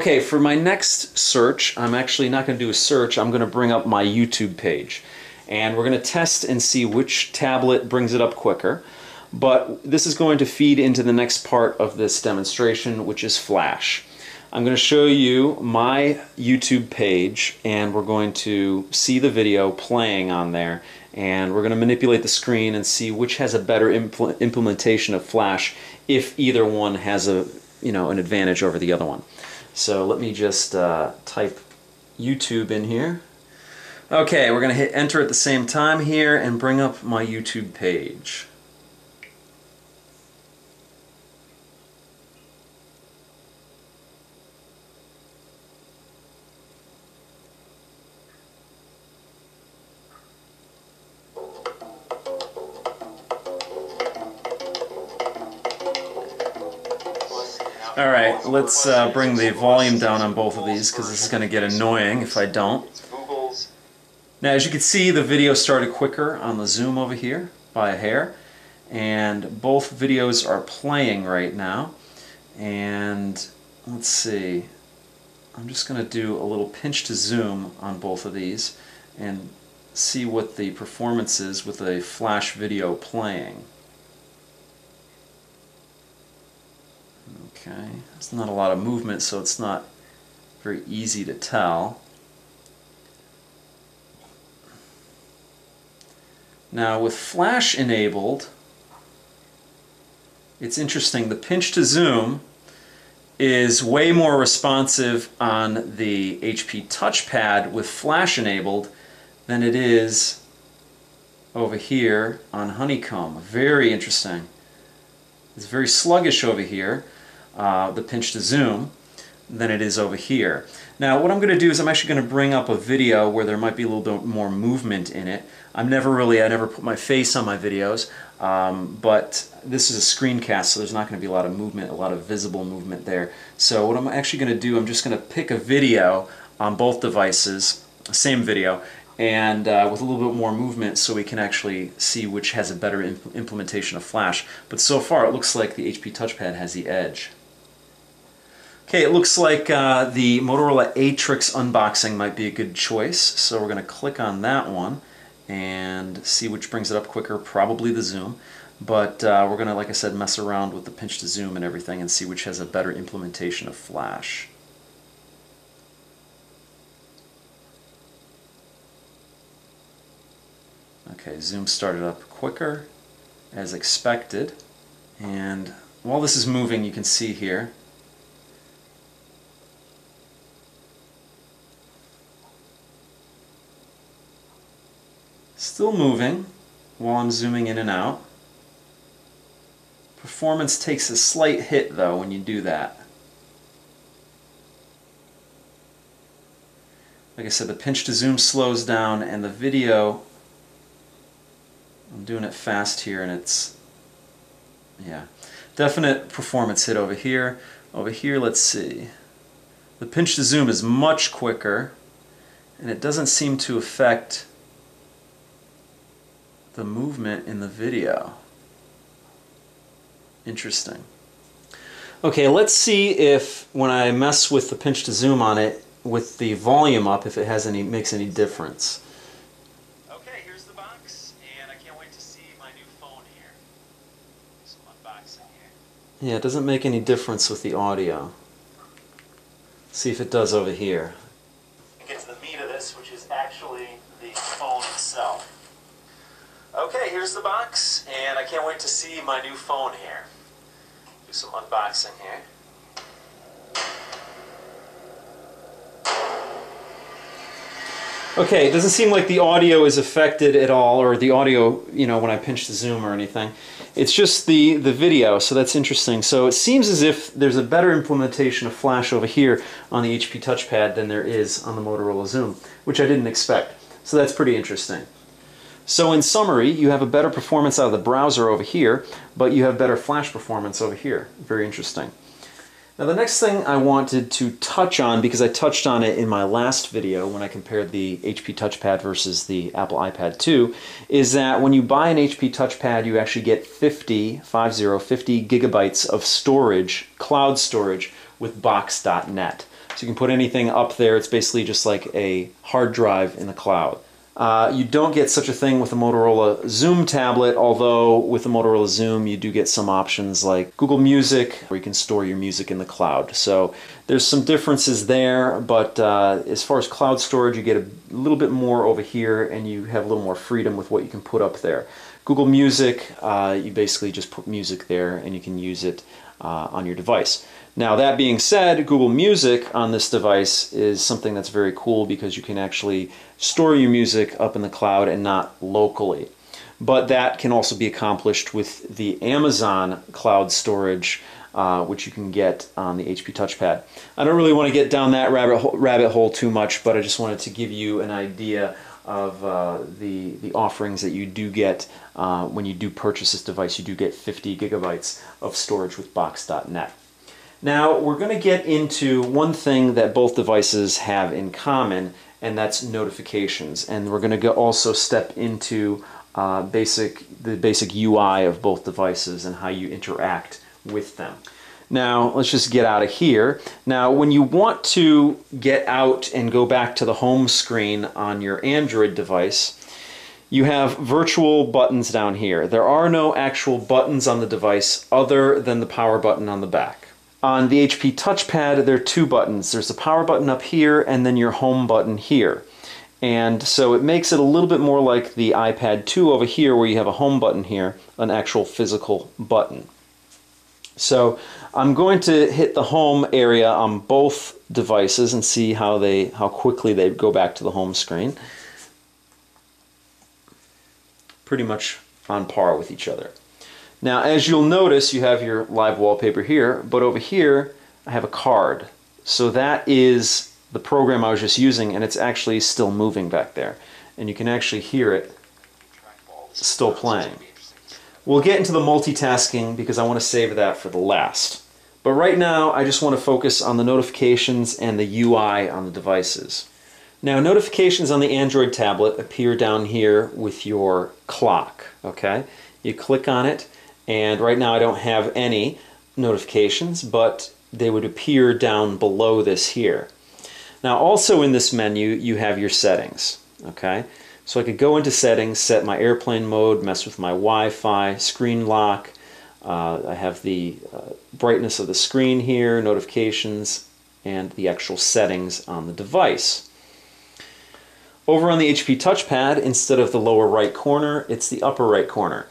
Okay, for my next search, I'm actually not going to do a search, I'm going to bring up my YouTube page. And we're going to test and see which tablet brings it up quicker. But this is going to feed into the next part of this demonstration, which is Flash. I'm going to show you my YouTube page, and we're going to see the video playing on there, and we're going to manipulate the screen and see which has a better implementation of Flash, if either one has a an advantage over the other one. So let me just type YouTube in here. Okay, we're going to hit enter at the same time here and bring up my YouTube page. Alright, let's bring the volume down on both of these because this is going to get annoying if I don't. Now, as you can see, the video started quicker on the Zoom over here by a hair, and both videos are playing right now. And let's see, I'm just going to do a little pinch to zoom on both of these and see what the performance is with a Flash video playing. Okay, there's not a lot of movement, so it's not very easy to tell. Now, with Flash enabled, it's interesting. The pinch to zoom is way more responsive on the HP TouchPad with Flash enabled than it is over here on Honeycomb. Very interesting. It's very sluggish over here, the pinch to zoom, than it is over here. Now, what I'm going to do is I'm actually going to bring up a video where there might be a little bit more movement in it. I never put my face on my videos, but this is a screencast, so there's not going to be a lot of movement, a lot of visible movement there. So what I'm actually going to do, I'm just going to pick a video on both devices, same video, and with a little bit more movement so we can actually see which has a better implementation of Flash. But so far it looks like the HP TouchPad has the edge. Okay, it looks like the Motorola Atrix unboxing might be a good choice, so we're going to click on that one and see which brings it up quicker, probably the zoom. But we're going to, like I said, mess around with the pinch to zoom and everything and see which has a better implementation of Flash. Okay, zoom started up quicker as expected, and while this is moving, you can see here still moving while I'm zooming in and out. Performance takes a slight hit though when you do that. Like I said, the pinch to zoom slows down, and the video, I'm doing it fast here, and it's, yeah, definite performance hit over here. Over here, let's see. The pinch to zoom is much quicker, and it doesn't seem to affect the movement in the video. Interesting. Okay, let's see if when I mess with the pinch to zoom on it with the volume up, if it has makes any difference. Okay, here's the box, and I can't wait to see my new phone here. Some unboxing here. Yeah, it doesn't make any difference with the audio. See if it does over here. Get to the meat of this, which is actually the phone itself. Okay, here's the box, and I can't wait to see my new phone here. Do some unboxing here. Okay, it doesn't seem like the audio is affected at all, or the audio, when I pinch the zoom or anything. It's just the video, so that's interesting. So it seems as if there's a better implementation of Flash over here on the HP TouchPad than there is on the Motorola Zoom, which I didn't expect. So that's pretty interesting. So in summary, you have a better performance out of the browser over here, but you have better Flash performance over here. Very interesting. Now the next thing I wanted to touch on, because I touched on it in my last video when I compared the HP TouchPad versus the Apple iPad 2, is that when you buy an HP TouchPad you actually get 50 gigabytes of storage, cloud storage, with Box.net. So you can put anything up there. It's basically just like a hard drive in the cloud. You don't get such a thing with the Motorola XOOM tablet, although with the Motorola XOOM you do get some options like Google Music, where you can store your music in the cloud. So there's some differences there, but as far as cloud storage, you get a little bit more over here, and you have a little more freedom with what you can put up there. Google Music, you basically just put music there and you can use it on your device. Now that being said, Google Music on this device is something that's very cool because you can actually store your music up in the cloud and not locally. But that can also be accomplished with the Amazon cloud storage, which you can get on the HP TouchPad. I don't really want to get down that rabbit hole too much, but I just wanted to give you an idea of the offerings that you do get when you do purchase this device. You do get 50 gigabytes of storage with Box.net. Now we're going to get into one thing that both devices have in common, and that's notifications. And we're going to also step into the basic UI of both devices and how you interact with them. Now let's just get out of here. Now when you want to get out and go back to the home screen on your Android device, you have virtual buttons down here. There are no actual buttons on the device other than the power button on the back. On the HP TouchPad, there are two buttons. There's the power button up here and then your home button here. And so it makes it a little bit more like the iPad 2 over here, where you have a home button here, an actual physical button. So I'm going to hit the home area on both devices and see how quickly they go back to the home screen. Pretty much on par with each other. Now, as you'll notice, you have your live wallpaper here, but over here I have a card. So that is the program I was just using, and it's actually still moving back there. And you can actually hear it still playing. We'll get into the multitasking because I want to save that for the last. But right now, I just want to focus on the notifications and the UI on the devices. Now, notifications on the Android tablet appear down here with your clock, okay? You click on it, and right now I don't have any notifications, but they would appear down below this here. Now, also in this menu, you have your settings, okay? So I could go into settings, set my airplane mode, mess with my Wi-Fi, screen lock. I have the brightness of the screen here, notifications, and the actual settings on the device. Over on the HP TouchPad, instead of the lower right corner, it's the upper right corner.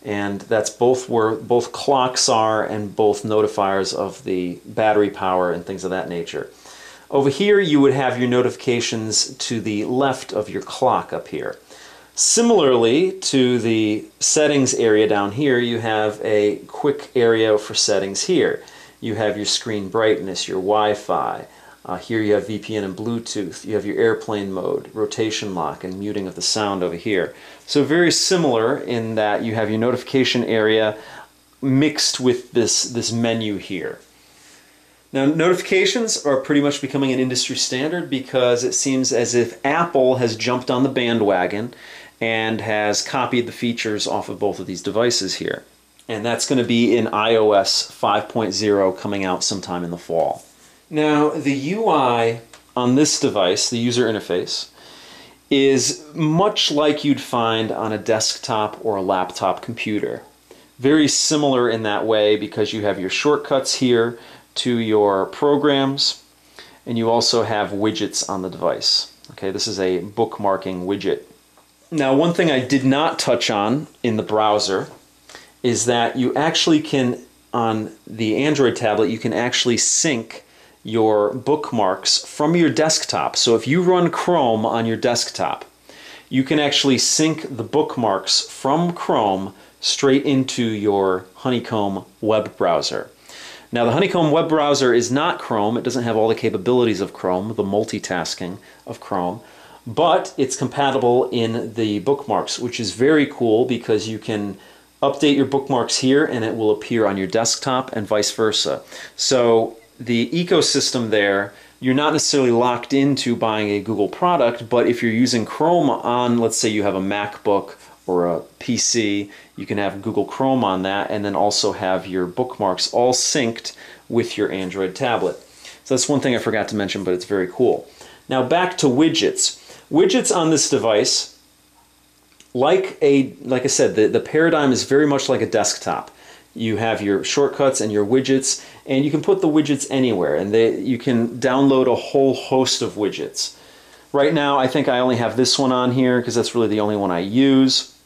And that's both where both clocks are and both notifiers of the battery power and things of that nature. Over here you would have your notifications to the left of your clock up here. Similarly to the settings area down here, you have a quick area for settings here. You have your screen brightness, your Wi-Fi. Here you have VPN and Bluetooth. You have your airplane mode, rotation lock, and muting of the sound over here. So very similar in that you have your notification area mixed with this menu here. Now, notifications are pretty much becoming an industry standard because it seems as if Apple has jumped on the bandwagon and has copied the features off of both of these devices here. And that's going to be in iOS 5.0 coming out sometime in the fall. Now, the UI on this device, the user interface, is much like you'd find on a desktop or a laptop computer. Very similar in that way because you have your shortcuts here to your programs, and you also have widgets on the device. Okay, this is a bookmarking widget. Now, one thing I did not touch on in the browser is that you actually can, on the Android tablet, you can actually sync your bookmarks from your desktop. So if you run Chrome on your desktop, you can actually sync the bookmarks from Chrome straight into your Honeycomb web browser. Now, the Honeycomb web browser is not Chrome. It doesn't have all the capabilities of Chrome, the multitasking of Chrome, but it's compatible in the bookmarks, which is very cool because you can update your bookmarks here and it will appear on your desktop and vice versa. So the ecosystem there, you're not necessarily locked into buying a Google product, but if you're using Chrome on, let's say you have a MacBook or a PC, you can have Google Chrome on that and then also have your bookmarks all synced with your Android tablet. So that's one thing I forgot to mention, but it's very cool. Now back to widgets. Widgets on this device, like I said, the paradigm is very much like a desktop. You have your shortcuts and your widgets, and you can put the widgets anywhere, and you can download a whole host of widgets. Right now, I think I only have this one on here because that's really the only one I use,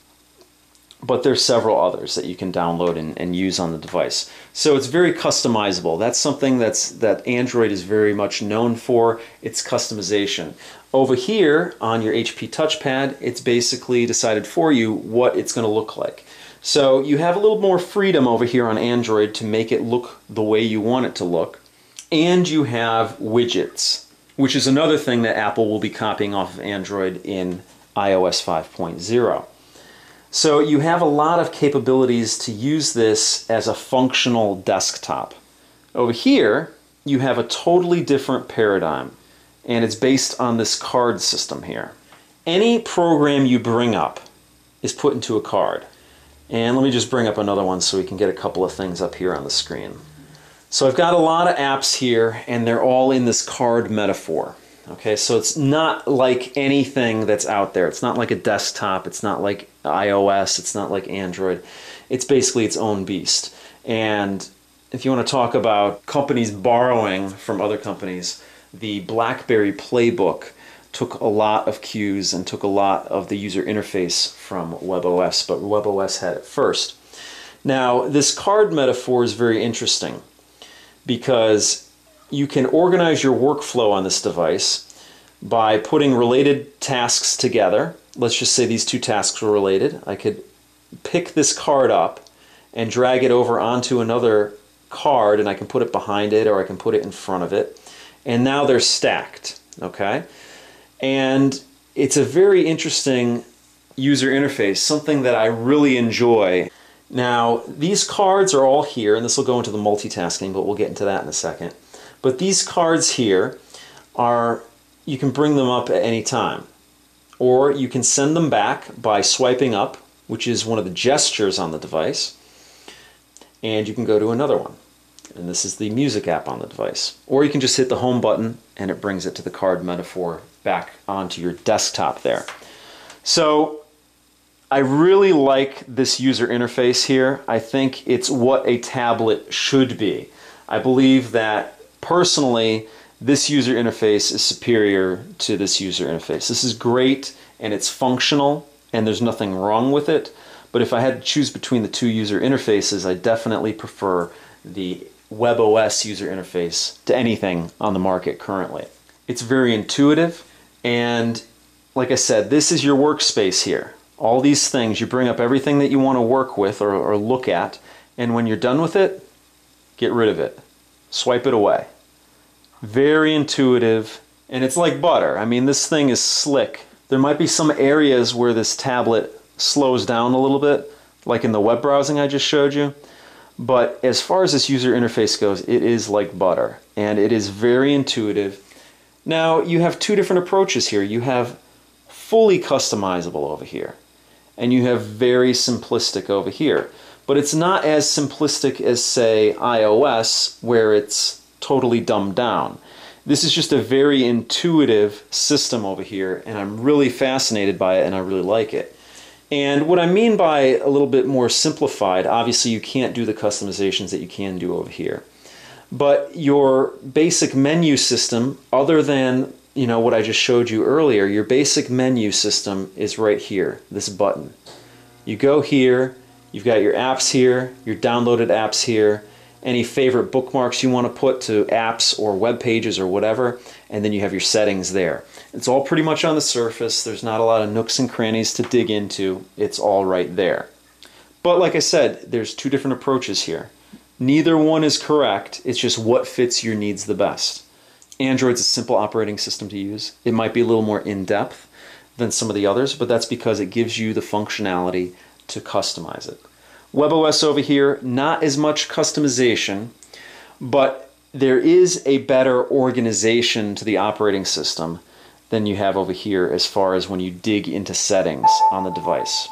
but there's several others that you can download and use on the device. So it's very customizable. That's something that Android is very much known for, its customization. Over here on your HP TouchPad, it's basically decided for you what it's going to look like. So you have a little more freedom over here on Android to make it look the way you want it to look. And you have widgets, which is another thing that Apple will be copying off of Android in iOS 5.0. So you have a lot of capabilities to use this as a functional desktop. Over here, you have a totally different paradigm, and it's based on this card system here. Any program you bring up is put into a card. And let me just bring up another one so we can get a couple of things up here on the screen. So I've got a lot of apps here, and they're all in this card metaphor. Okay, so it's not like anything that's out there. It's not like a desktop. It's not like iOS. It's not like Android. It's basically its own beast. And if you want to talk about companies borrowing from other companies, the BlackBerry Playbook took a lot of cues and took a lot of the user interface from WebOS, but WebOS had it first. Now, this card metaphor is very interesting because you can organize your workflow on this device by putting related tasks together. Let's just say these two tasks were related. I could pick this card up and drag it over onto another card, and I can put it behind it or I can put it in front of it. And now they're stacked, okay? And it's a very interesting user interface, something that I really enjoy. Now, these cards are all here, and this will go into the multitasking, but we'll get into that in a second. But these cards here you can bring them up at any time. Or you can send them back by swiping up, which is one of the gestures on the device. And you can go to another one. And this is the music app on the device. Or you can just hit the home button and it brings it to the card metaphor back onto your desktop there. So I really like this user interface here. I think it's what a tablet should be. I believe that personally this user interface is superior to this user interface. This is great and it's functional and there's nothing wrong with it. But if I had to choose between the two user interfaces, I definitely prefer the WebOS user interface to anything on the market currently. It's very intuitive, and like I said, this is your workspace here. All these things, you bring up everything that you want to work with or look at, and when you're done with it, get rid of it. Swipe it away. Very intuitive, and it's like butter. I mean, this thing is slick. There might be some areas where this tablet slows down a little bit, like in the web browsing I just showed you. But as far as this user interface goes, it is like butter, and it is very intuitive. Now, you have two different approaches here. You have fully customizable over here, and you have very simplistic over here. But it's not as simplistic as, say, iOS, where it's totally dumbed down. This is just a very intuitive system over here, and I'm really fascinated by it, and I really like it. And what I mean by a little bit more simplified, obviously you can't do the customizations that you can do over here. But your basic menu system, other than what I just showed you earlier, your basic menu system is right here, this button. You go here, you've got your apps here, your downloaded apps here, any favorite bookmarks you want to put to apps or web pages or whatever, and then you have your settings there. It's all pretty much on the surface. There's not a lot of nooks and crannies to dig into. It's all right there. But like I said, there's two different approaches here. Neither one is correct. It's just what fits your needs the best. Android's a simple operating system to use. It might be a little more in-depth than some of the others, but that's because it gives you the functionality to customize it. WebOS over here, not as much customization, but there is a better organization to the operating system than you have over here as far as when you dig into settings on the device.